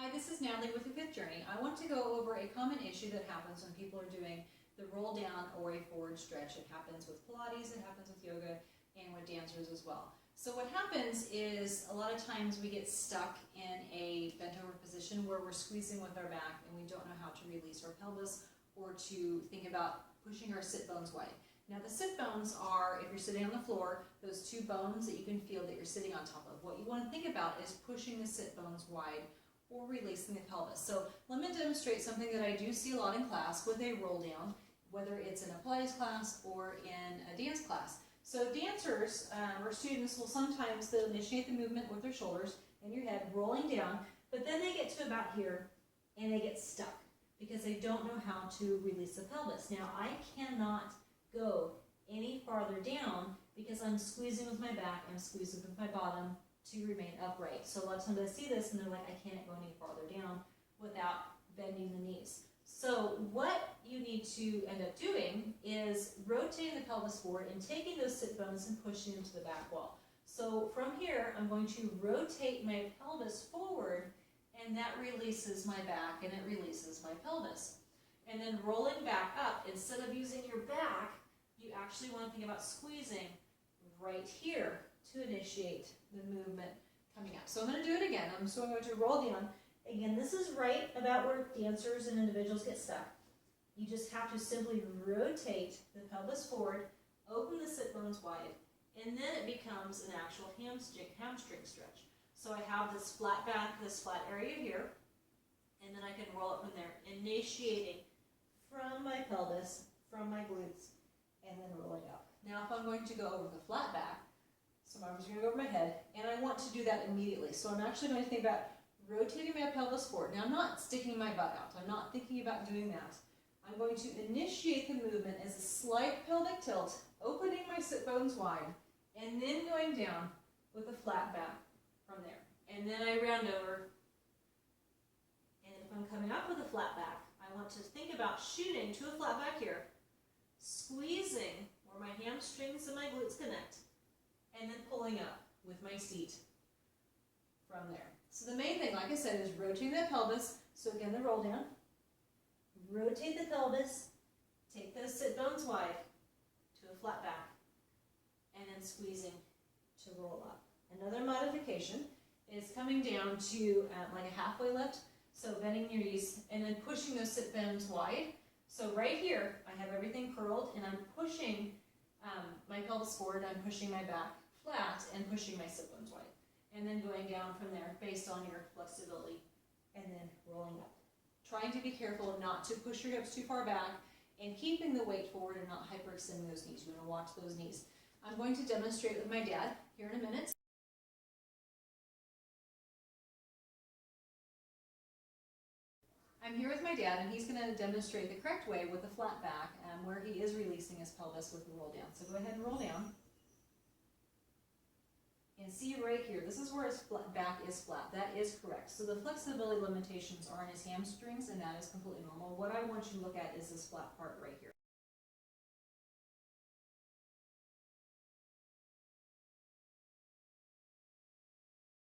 Hi, this is Natalie with the Fifth Journey. I want to go over a common issue that happens when people are doing the roll down or a forward stretch. It happens with Pilates, it happens with yoga, and with dancers as well. So what happens is a lot of times we get stuck in a bent over position where we're squeezing with our back and we don't know how to release our pelvis or to think about pushing our sit bones wide. Now the sit bones are, if you're sitting on the floor, those two bones that you can feel that you're sitting on top of. What you want to think about is pushing the sit bones wide or releasing the pelvis. So let me demonstrate something that I do see a lot in class with a roll down, whether it's in a Pilates class or in a dance class. So dancers or students will sometimes they'll initiate the movement with their shoulders and your head rolling down, but then they get to about here and they get stuck because they don't know how to release the pelvis. Now I cannot go any farther down because I'm squeezing with my back, I'm squeezing with my bottom to remain upright. So a lot of times I see this and they're like, I can't go any farther down without bending the knees. So what you need to end up doing is rotating the pelvis forward and taking those sit bones and pushing them to the back wall. So from here, I'm going to rotate my pelvis forward and that releases my back and it releases my pelvis. And then rolling back up, instead of using your back, you actually want to think about squeezing right here to initiate the movement coming up. So I'm going to do it again. I'm going to roll down. Again, this is right about where dancers and individuals get stuck. You just have to simply rotate the pelvis forward, open the sit bones wide, and then it becomes an actual hamstring stretch. So I have this flat back, this flat area here, and then I can roll up from there, initiating from my pelvis, from my glutes, and then rolling up. Now if I'm going to go over the flat back, so my arms are going to go over my head, and I want to do that immediately. So I'm actually going to think about rotating my pelvis forward. Now I'm not sticking my butt out. I'm not thinking about doing that. I'm going to initiate the movement as a slight pelvic tilt, opening my sit bones wide, and then going down with a flat back from there. And then I round over. And if I'm coming up with a flat back, I want to think about shooting to a flat back here, squeezing where my hamstrings and my glutes connect, and then pulling up with my seat from there. So the main thing, like I said, is rotating the pelvis. So again, the roll down. Rotate the pelvis, take those sit bones wide to a flat back, and then squeezing to roll up. Another modification is coming down to like a halfway lift. So bending your knees and then pushing those sit bones wide. So right here, I have everything curled and I'm pushing my pelvis forward, I'm pushing my back flat and pushing my sit bones wide. And then going down from there based on your flexibility and then rolling up. Trying to be careful not to push your hips too far back and keeping the weight forward and not hyperextending those knees. You want to watch those knees. I'm going to demonstrate with my dad here in a minute. I'm here with my dad and he's going to demonstrate the correct way with a flat back where he is releasing his pelvis with the roll down. So go ahead and roll down. And see right here, this is where his back is flat. That is correct. So the flexibility limitations are in his hamstrings and that is completely normal. What I want you to look at is this flat part right here.